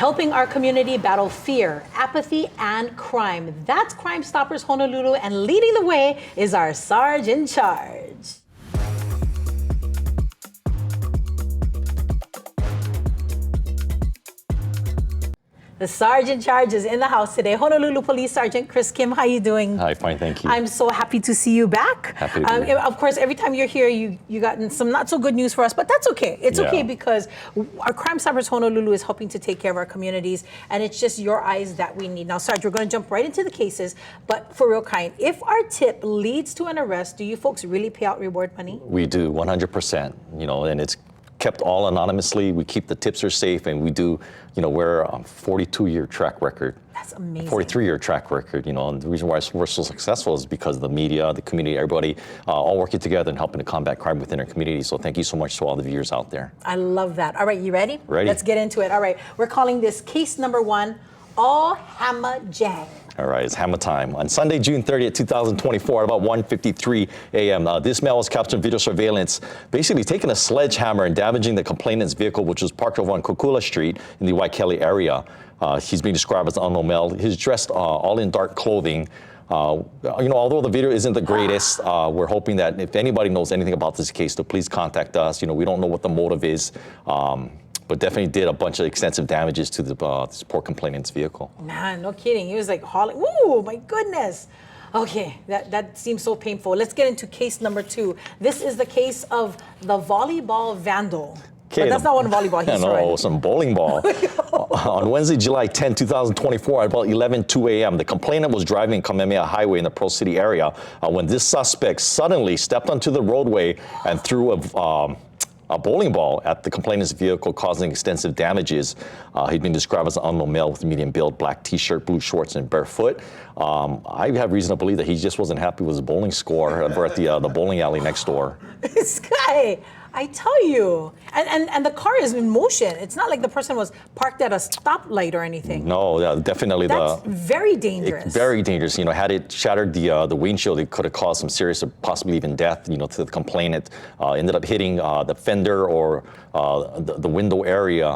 helping our community battle fear, apathy, and crime. That's Crimestoppers Honolulu, and leading the way is our Sarge in Charge. The Sarge in Charge is in the house today. Honolulu Police Sergeant Chris Kim, how you doing? Hi, fine, thank you. I'm so happy to see you back. Happy to be here. Of course, every time you're here, you got some not so good news for us, but that's okay. It's okay because our Crimestoppers Honolulu is helping to take care of our communities, and it's just your eyes that we need. Now, Sarge, we're going to jump right into the cases, but for real kind, if our tip leads to an arrest, do you folks really pay out reward money? We do, 100%, and it's kept all anonymously. We keep the tipsters safe, and we do, we're a 42-year track record. That's amazing. 43-year track record, and the reason why we're so successful is because of the media, the community, everybody all working together and helping to combat crime within our community. So thank you so much to all the viewers out there. I love that. All right, you ready? Ready. Let's get into it. All right, we're calling this case number 1, All Hammer Jang. All right, it's hammer time. On Sunday, June 30th, 2024, at about 1:53 a.m., this male was captured on video surveillance, basically taking a sledgehammer and damaging the complainant's vehicle, which was parked over on Kokula Street in the Waikele area. He's being described as an unknown male. He's dressed all in dark clothing. Although the video isn't the greatest, we're hoping that if anybody knows anything about this case, to please contact us. We don't know what the motive is. But definitely did a bunch of extensive damages to the this poor complainant's vehicle. Man, no kidding. He was like hauling. Woo, my goodness. Okay, that seems so painful. Let's get into case number 2. This is the case of the volleyball vandal. Okay, but that's not one volleyball. No, some bowling ball. On Wednesday, July 10, 2024, at about 11:02 a.m., the complainant was driving Kamehameha Highway in the Pearl City area when this suspect suddenly stepped onto the roadway and threw a bowling ball at the complainant's vehicle, causing extensive damages. He'd been described as an unknown male with medium build, black t-shirt, blue shorts, and barefoot. I have reason to believe that he just wasn't happy with his bowling score over at the bowling alley next door. This guy, I tell you, and the car is in motion. It's not like the person was parked at a stoplight or anything. No, yeah, definitely. That's very dangerous. Very dangerous. Had it shattered the windshield, it could have caused some serious, or possibly even death. To the complainant. Ended up hitting the fender or the window area.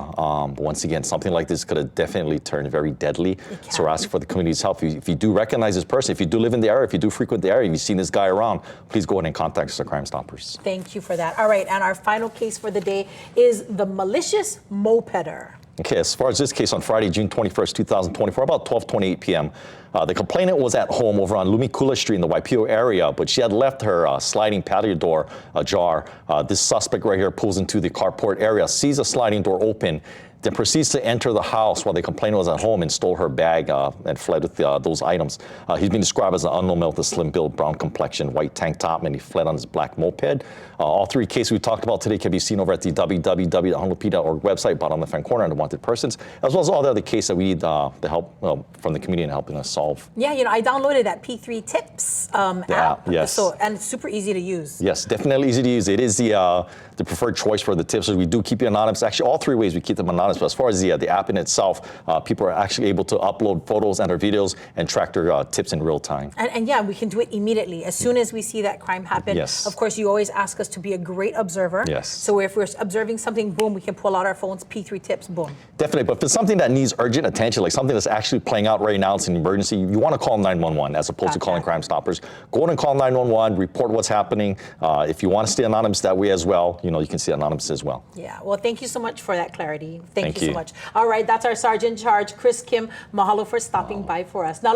Once again, something like this could have definitely turned very deadly. So we're asking for the community's help. If you do recognize this person, if you do live in the area, if you do frequent the area, if you've seen this guy around, please go ahead and contact us at Crimestoppers. Thank you for that. All right, and our final case for the day is the malicious mopeder. Okay, as far as this case, on Friday, June 21st, 2024, about 12:28 p.m., the complainant was at home over on Lumikula Street in the Waipio area, but she had left her sliding patio door ajar. This suspect right here pulls into the carport area, sees a sliding door open, then proceeds to enter the house while the complainant was at home and stole her bag and fled with those items. He's been described as an unknown male with a slim build, brown complexion, white tank top, and he fled on his black moped. All 3 cases we talked about today can be seen over at the www.honolulu.org website, bottom left hand corner, under wanted persons, as well as all the other cases that we need the help from the community in helping us solve. Yeah, I downloaded that P3 Tips app. Yes. And it's super easy to use. Yes, definitely easy to use. It is the preferred choice for the tipsters. We do keep you anonymous. Actually, all 3 ways we keep them anonymous. But as far as the app in itself, people are actually able to upload photos and or videos and track their tips in real time. And yeah, we can do it immediately. As soon as we see that crime happen, yes. Of course, you always ask us to be a great observer. Yes. So if we're observing something, boom, we can pull out our phones, P3 Tips, boom. Definitely, but if it's something that needs urgent attention, like something that's actually playing out right now, it's an emergency, you want to call 911 as opposed to calling Crimestoppers. Go ahead and call 911, report what's happening. If you want to stay anonymous that way as well, you can stay anonymous as well. Yeah, well, thank you so much for that clarity. Thank you so much. All right, that's our Sergeant in Charge, Chris Kim. Mahalo for stopping by for us. Now,